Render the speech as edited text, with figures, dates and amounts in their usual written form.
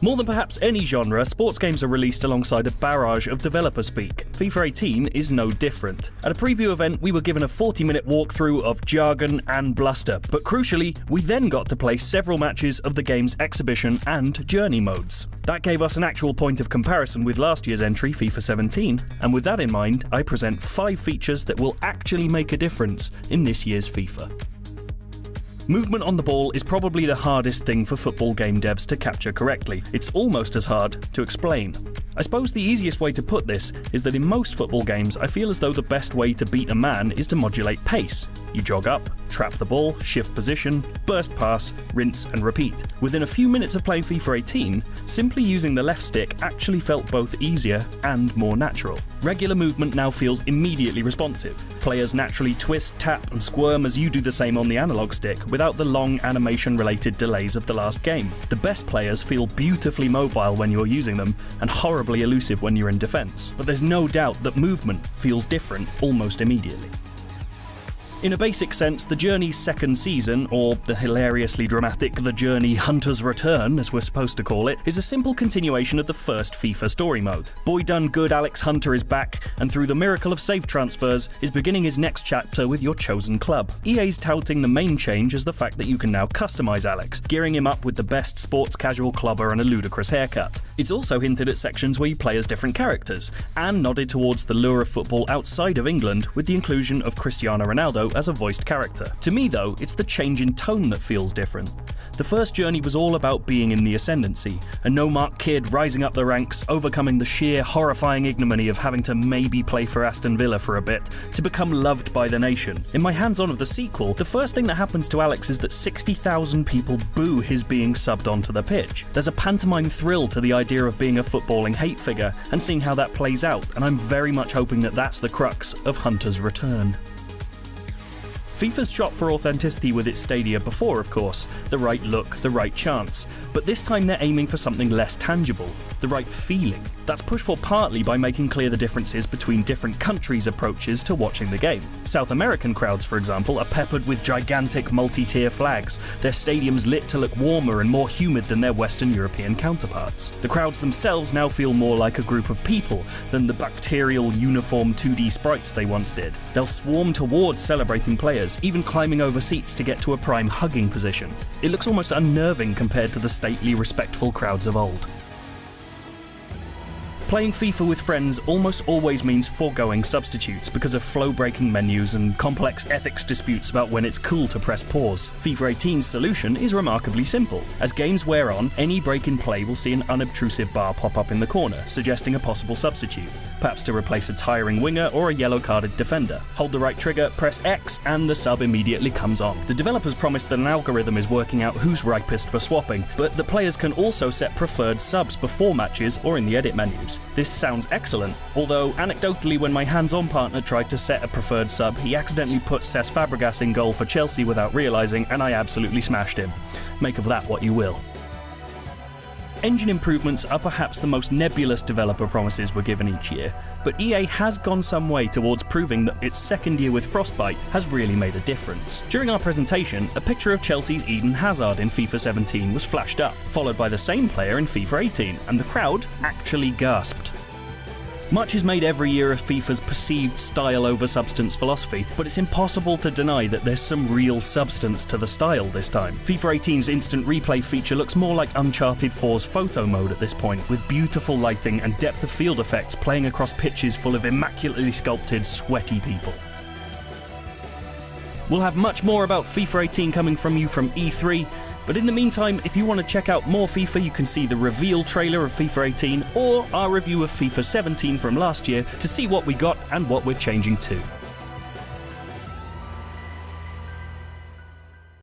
More than perhaps any genre, sports games are released alongside a barrage of developer speak. FIFA 18 is no different. At a preview event, we were given a 40-minute walkthrough of jargon and bluster, but crucially, we then got to play several matches of the game's exhibition and journey modes. That gave us an actual point of comparison with last year's entry, FIFA 17, and with that in mind, I present 5 features that will actually make a difference in this year's FIFA. Movement on the ball is probably the hardest thing for football game devs to capture correctly. It's almost as hard to explain. I suppose the easiest way to put this is that in most football games, I feel as though the best way to beat a man is to modulate pace. You jog up, trap the ball, shift position, burst pass, rinse and repeat. Within a few minutes of playing FIFA 18, simply using the left stick actually felt both easier and more natural. Regular movement now feels immediately responsive. Players naturally twist, tap and squirm as you do the same on the analog stick, without the long animation-related delays of the last game. The best players feel beautifully mobile when you're using them, and horribly elusive when you're in defense. But there's no doubt that movement feels different almost immediately. In a basic sense, The Journey's second season, or the hilariously dramatic The Journey Hunter's Return, as we're supposed to call it, is a simple continuation of the first FIFA story mode. Boy done good Alex Hunter is back, and through the miracle of safe transfers, is beginning his next chapter with your chosen club. EA's touting the main change as the fact that you can now customize Alex, gearing him up with the best sports casual clubber and a ludicrous haircut. It's also hinted at sections where you play as different characters, and nodded towards the lure of football outside of England with the inclusion of Cristiano Ronaldo as a voiced character. To me though, it's the change in tone that feels different. The first Journey was all about being in the ascendancy, a no-mark kid rising up the ranks, overcoming the sheer horrifying ignominy of having to maybe play for Aston Villa for a bit, to become loved by the nation. In my hands-on of the sequel, the first thing that happens to Alex is that 60,000 people boo his being subbed onto the pitch. There's a pantomime thrill to the idea of being a footballing hate figure, and seeing how that plays out, and I'm very much hoping that that's the crux of Hunter's return. FIFA's shot for authenticity with its stadia before, of course, the right look, the right chance, but this time they're aiming for something less tangible, the right feeling. That's pushed for partly by making clear the differences between different countries' approaches to watching the game. South American crowds, for example, are peppered with gigantic multi-tier flags, their stadiums lit to look warmer and more humid than their Western European counterparts. The crowds themselves now feel more like a group of people than the bacterial uniform 2D sprites they once did. They'll swarm towards celebrating players, even climbing over seats to get to a prime hugging position. It looks almost unnerving compared to the stately, respectful crowds of old. Playing FIFA with friends almost always means foregoing substitutes because of flow-breaking menus and complex ethics disputes about when it's cool to press pause. FIFA 18's solution is remarkably simple. As games wear on, any break in play will see an unobtrusive bar pop up in the corner, suggesting a possible substitute, perhaps to replace a tiring winger or a yellow-carded defender. Hold the right trigger, press X, and the sub immediately comes on. The developers promise that an algorithm is working out who's ripest for swapping, but the players can also set preferred subs before matches or in the edit menus. This sounds excellent, although anecdotally when my hands-on partner tried to set a preferred sub, he accidentally put Cesc Fabregas in goal for Chelsea without realising, and I absolutely smashed him. Make of that what you will. Engine improvements are perhaps the most nebulous developer promises we're given each year, but EA has gone some way towards proving that its second year with Frostbite has really made a difference. During our presentation, a picture of Chelsea's Eden Hazard in FIFA 17 was flashed up, followed by the same player in FIFA 18, and the crowd actually gasped. Much is made every year of FIFA's perceived style over substance philosophy, but it's impossible to deny that there's some real substance to the style this time. FIFA 18's instant replay feature looks more like Uncharted 4's photo mode at this point, with beautiful lighting and depth of field effects playing across pitches full of immaculately sculpted, sweaty people. We'll have much more about FIFA 18 coming from you from E3, but in the meantime, if you want to check out more FIFA, you can see the reveal trailer of FIFA 18 or our review of FIFA 17 from last year to see what we got and what we're changing to.